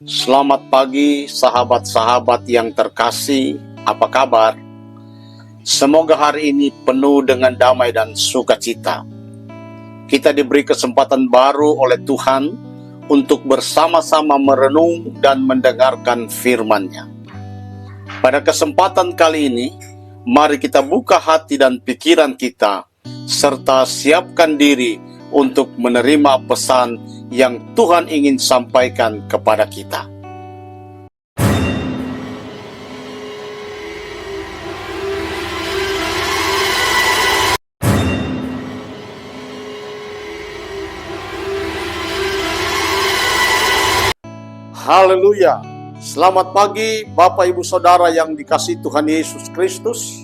Selamat pagi sahabat-sahabat yang terkasih, apa kabar? Semoga hari ini penuh dengan damai dan sukacita. Kita diberi kesempatan baru oleh Tuhan untuk bersama-sama merenung dan mendengarkan firman-Nya. Pada kesempatan kali ini, mari kita buka hati dan pikiran kita, serta siapkan diri untuk menerima pesan yang Tuhan ingin sampaikan kepada kita. Haleluya. Selamat pagi Bapak Ibu Saudara yang dikasihi Tuhan Yesus Kristus.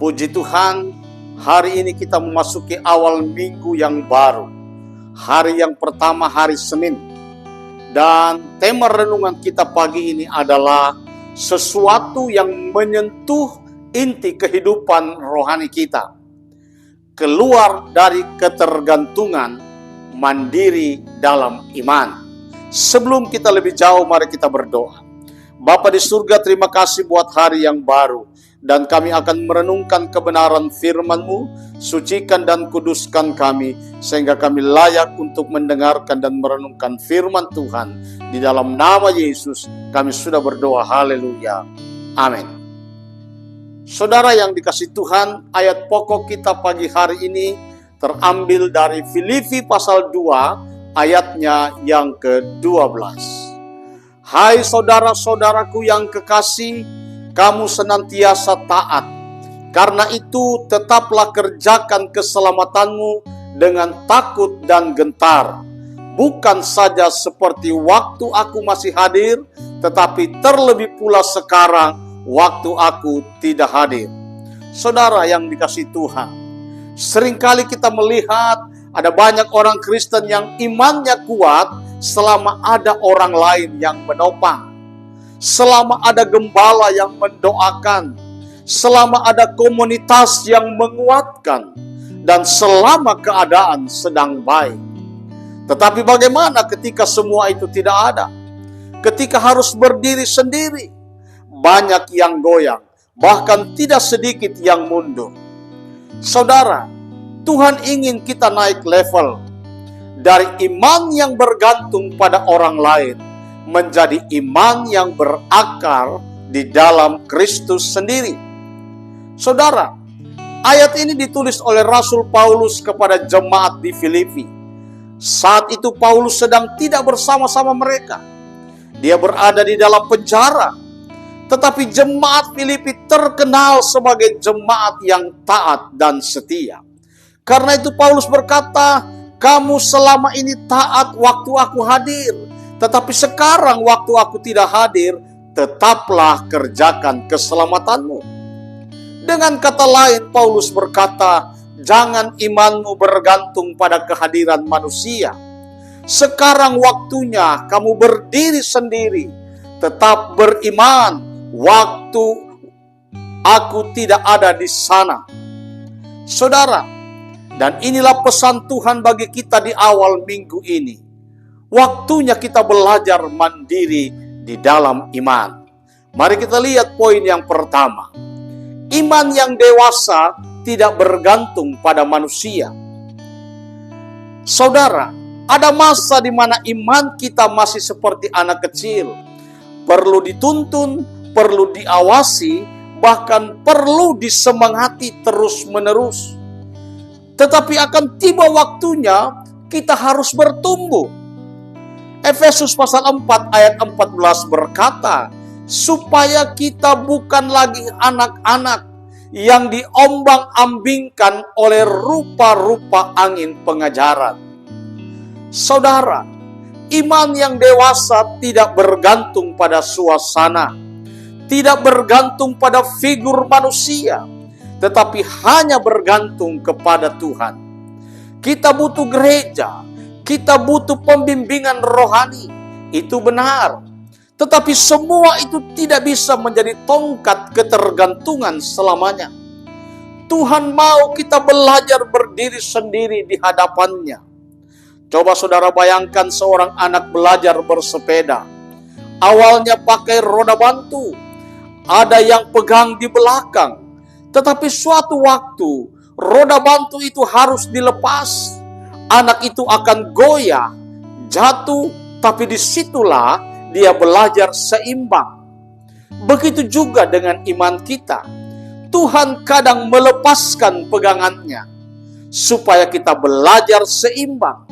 Puji Tuhan, hari ini kita memasuki awal minggu yang baru. Hari yang pertama, hari Senin. Dan tema renungan kita pagi ini adalah sesuatu yang menyentuh inti kehidupan rohani kita. Keluar dari ketergantungan, mandiri dalam iman. Sebelum kita lebih jauh, mari kita berdoa. Bapa di surga, terima kasih buat hari yang baru. Dan kami akan merenungkan kebenaran firman-Mu, sucikan dan kuduskan kami, sehingga kami layak untuk mendengarkan dan merenungkan firman Tuhan. Di dalam nama Yesus, kami sudah berdoa, haleluya, amin. Saudara yang dikasihi Tuhan, ayat pokok kita pagi hari ini terambil dari Filipi pasal 2, ayatnya yang ke-12. Hai saudara-saudaraku yang kekasih, kamu senantiasa taat. Karena itu tetaplah kerjakan keselamatanmu dengan takut dan gentar. Bukan saja seperti waktu aku masih hadir, tetapi terlebih pula sekarang waktu aku tidak hadir. Saudara yang dikasihi Tuhan, seringkali kita melihat ada banyak orang Kristen yang imannya kuat selama ada orang lain yang menopang. Selama ada gembala yang mendoakan. Selama ada komunitas yang menguatkan. Dan selama keadaan sedang baik. Tetapi bagaimana ketika semua itu tidak ada? Ketika harus berdiri sendiri. Banyak yang goyang. Bahkan tidak sedikit yang mundur. Saudara, Tuhan ingin kita naik level dari iman yang bergantung pada orang lain menjadi iman yang berakar di dalam Kristus sendiri. Saudara, ayat ini ditulis oleh Rasul Paulus kepada jemaat di Filipi. Saat itu Paulus sedang tidak bersama-sama mereka. Dia berada di dalam penjara. Tetapi jemaat Filipi terkenal sebagai jemaat yang taat dan setia. Karena itu Paulus berkata, kamu selama ini taat waktu aku hadir. Tetapi sekarang waktu aku tidak hadir, tetaplah kerjakan keselamatanmu. Dengan kata lain, Paulus berkata, jangan imanmu bergantung pada kehadiran manusia. Sekarang waktunya kamu berdiri sendiri. Tetap beriman waktu aku tidak ada di sana. Saudara, dan inilah pesan Tuhan bagi kita di awal minggu ini. Waktunya kita belajar mandiri di dalam iman. Mari kita lihat poin yang pertama. Iman yang dewasa tidak bergantung pada manusia. Saudara, ada masa di mana iman kita masih seperti anak kecil. Perlu dituntun, perlu diawasi, bahkan perlu disemangati terus-menerus. Tetapi akan tiba waktunya kita harus bertumbuh. Efesus pasal 4 ayat 14 berkata, supaya kita bukan lagi anak-anak yang diombang-ambingkan oleh rupa-rupa angin pengajaran. Saudara, iman yang dewasa tidak bergantung pada suasana, tidak bergantung pada figur manusia, tetapi hanya bergantung kepada Tuhan. Kita butuh gereja, kita butuh pembimbingan rohani, itu benar. Tetapi semua itu tidak bisa menjadi tongkat ketergantungan selamanya. Tuhan mau kita belajar berdiri sendiri di hadapannya. Coba saudara bayangkan seorang anak belajar bersepeda. awalnya pakai roda bantu, ada yang pegang di belakang. Tetapi suatu waktu, roda bantu itu harus dilepas. Anak itu akan goyah, jatuh, tapi disitulah dia belajar seimbang. Begitu juga dengan iman kita. Tuhan kadang melepaskan pegangannya, supaya kita belajar seimbang,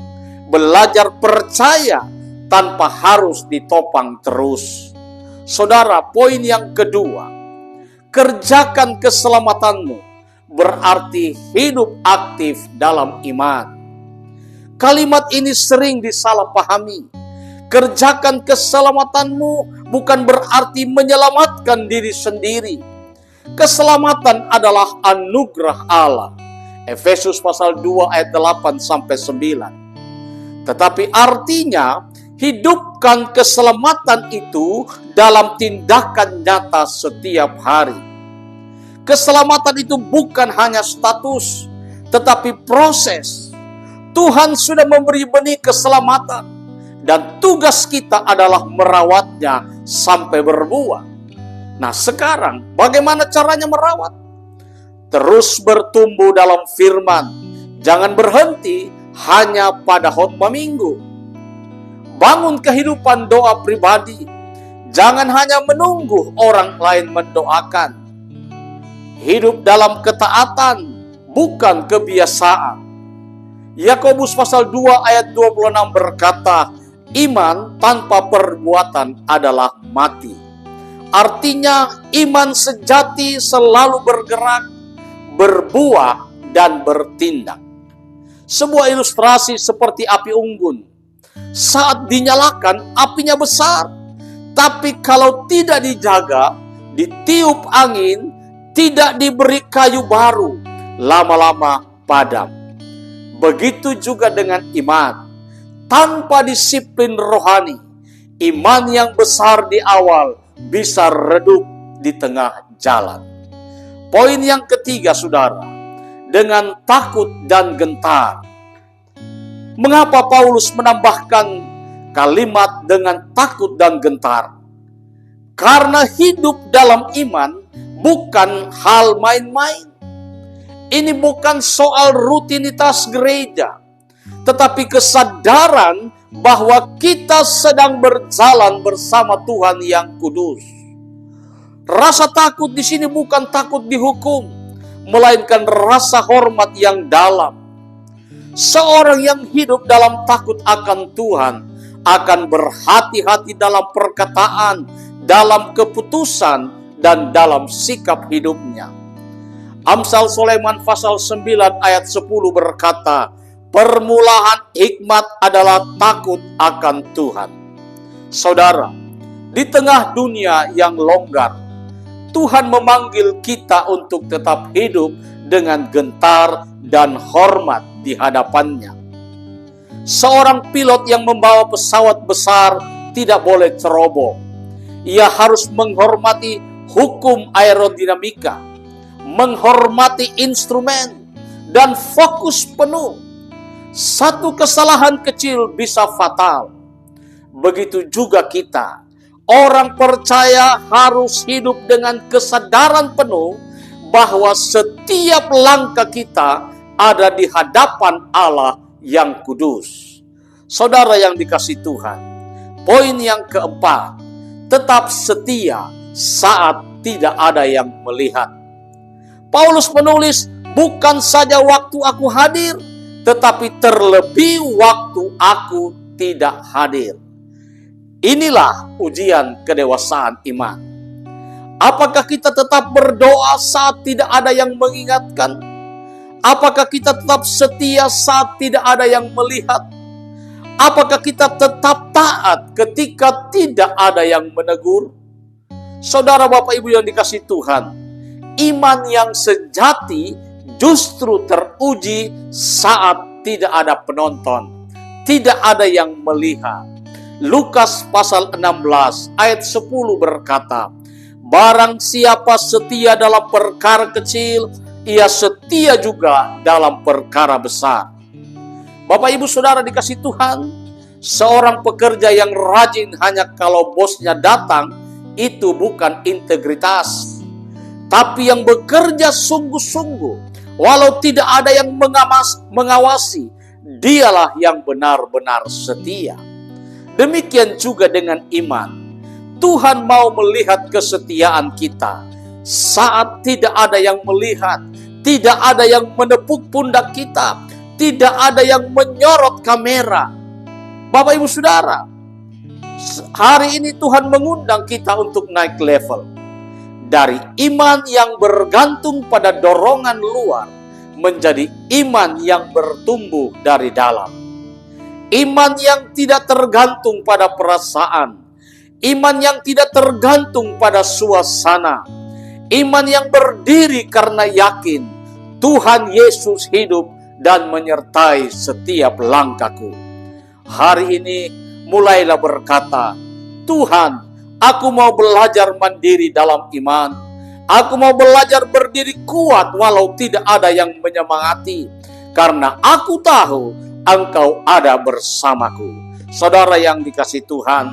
belajar percaya, tanpa harus ditopang terus. Saudara, poin yang kedua, kerjakan keselamatanmu berarti hidup aktif dalam iman. Kalimat ini sering disalahpahami. Kerjakan keselamatanmu bukan berarti menyelamatkan diri sendiri. Keselamatan adalah anugerah Allah. Efesus pasal 2 ayat 8 sampai 9. Tetapi artinya, hidupkan keselamatan itu dalam tindakan nyata setiap hari. Keselamatan itu bukan hanya status, tetapi proses. Tuhan sudah memberi benih keselamatan, dan tugas kita adalah merawatnya sampai berbuah. Nah, sekarang bagaimana caranya merawat? Terus bertumbuh dalam firman. Jangan berhenti hanya pada khotbah minggu. Bangun kehidupan doa pribadi. Jangan hanya menunggu orang lain mendoakan. Hidup dalam ketaatan, bukan kebiasaan. Yakobus pasal 2 ayat 26 berkata, iman tanpa perbuatan adalah mati. Artinya iman sejati selalu bergerak, berbuah, dan bertindak. Sebuah ilustrasi seperti api unggun. Saat dinyalakan, apinya besar. Tapi kalau tidak dijaga, ditiup angin, tidak diberi kayu baru, lama-lama padam. Begitu juga dengan iman. Tanpa disiplin rohani, iman yang besar di awal bisa redup di tengah jalan. Poin yang ketiga, saudara, dengan takut dan gentar. Mengapa Paulus menambahkan kalimat dengan takut dan gentar? Karena hidup dalam iman bukan hal main-main. Ini bukan soal rutinitas gereja, tetapi kesadaran bahwa kita sedang berjalan bersama Tuhan yang kudus. Rasa takut di sini bukan takut dihukum, melainkan rasa hormat yang dalam. Seorang yang hidup dalam takut akan Tuhan akan berhati-hati dalam perkataan, dalam keputusan, dan dalam sikap hidupnya. Amsal Sulaiman pasal 9 ayat 10 berkata, permulaan hikmat adalah takut akan Tuhan. Saudara, di tengah dunia yang longgar, Tuhan memanggil kita untuk tetap hidup dengan gentar dan hormat di hadapannya. Seorang pilot yang membawa pesawat besar tidak boleh ceroboh. Ia harus menghormati hukum aerodinamika, menghormati instrumen, dan fokus penuh. Satu kesalahan kecil bisa fatal. Begitu juga kita. Orang percaya harus hidup dengan kesadaran penuh bahwa setiap langkah kita ada di hadapan Allah yang kudus. Saudara yang dikasihi Tuhan, poin yang keempat, tetap setia saat tidak ada yang melihat. Paulus menulis, bukan saja waktu aku hadir, tetapi terlebih waktu aku tidak hadir. Inilah ujian kedewasaan iman. Apakah kita tetap berdoa saat tidak ada yang mengingatkan? Apakah kita tetap setia saat tidak ada yang melihat? Apakah kita tetap taat ketika tidak ada yang menegur? Saudara, Bapak, Ibu yang dikasihi Tuhan, iman yang sejati justru teruji saat tidak ada penonton, tidak ada yang melihat. Lukas pasal 16 ayat 10 berkata, barang siapa setia dalam perkara kecil, ia setia juga dalam perkara besar. Bapak, Ibu, Saudara dikasihi Tuhan, Seorang pekerja yang rajin hanya kalau bosnya datang, itu bukan integritas. Tapi yang bekerja sungguh-sungguh, walau tidak ada yang mengawasi, dialah yang benar-benar setia. Demikian juga dengan iman. Tuhan mau melihat kesetiaan kita saat tidak ada yang melihat, tidak ada yang menepuk pundak kita, tidak ada yang menyorot kamera. Bapak Ibu Saudara, hari ini Tuhan mengundang kita untuk naik level. Dari iman yang bergantung pada dorongan luar, menjadi iman yang bertumbuh dari dalam. Iman yang tidak tergantung pada perasaan. Iman yang tidak tergantung pada suasana. Iman yang berdiri karena yakin Tuhan Yesus hidup dan menyertai setiap langkahku. Hari ini mulailah berkata, Tuhan, aku mau belajar mandiri dalam iman. Aku mau belajar berdiri kuat walau tidak ada yang menyemangati. Karena aku tahu Engkau ada bersamaku. Saudara yang dikasihi Tuhan,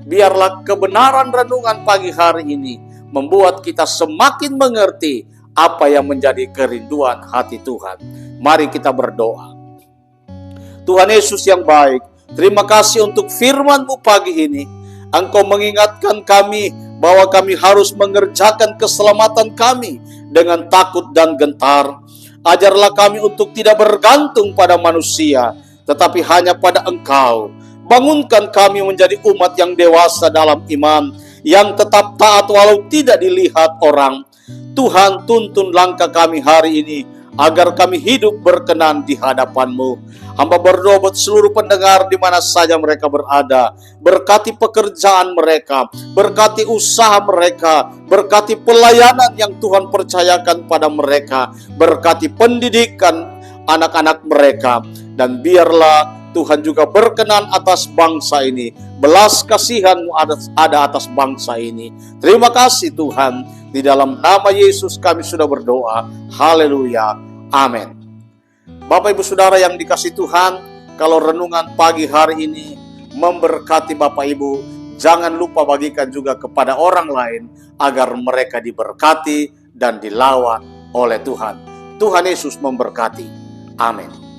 biarlah kebenaran renungan pagi hari ini membuat kita semakin mengerti apa yang menjadi kerinduan hati Tuhan. Mari kita berdoa. Tuhan Yesus yang baik, terima kasih untuk firman-Mu pagi ini. Engkau mengingatkan kami bahwa kami harus mengerjakan keselamatan kami dengan takut dan gentar. Ajarlah kami untuk tidak bergantung pada manusia, tetapi hanya pada Engkau. Bangunkan kami menjadi umat yang dewasa dalam iman, yang tetap taat walau tidak dilihat orang. Tuhan, tuntun langkah kami hari ini, agar kami hidup berkenan di hadapan-Mu. Hamba berdoa buat seluruh pendengar di mana saja mereka berada. Berkati pekerjaan mereka, berkati usaha mereka, berkati pelayanan yang Tuhan percayakan pada mereka, berkati pendidikan anak-anak mereka, dan biarlah Tuhan juga berkenan atas bangsa ini. Belas kasihan-Mu ada atas bangsa ini. Terima kasih Tuhan. Di dalam nama Yesus kami sudah berdoa. Haleluya. Amin. Bapak Ibu Saudara yang dikasihi Tuhan, kalau renungan pagi hari ini memberkati Bapak Ibu, jangan lupa bagikan juga kepada orang lain agar mereka diberkati dan dilawan oleh Tuhan. Tuhan Yesus memberkati. Amin.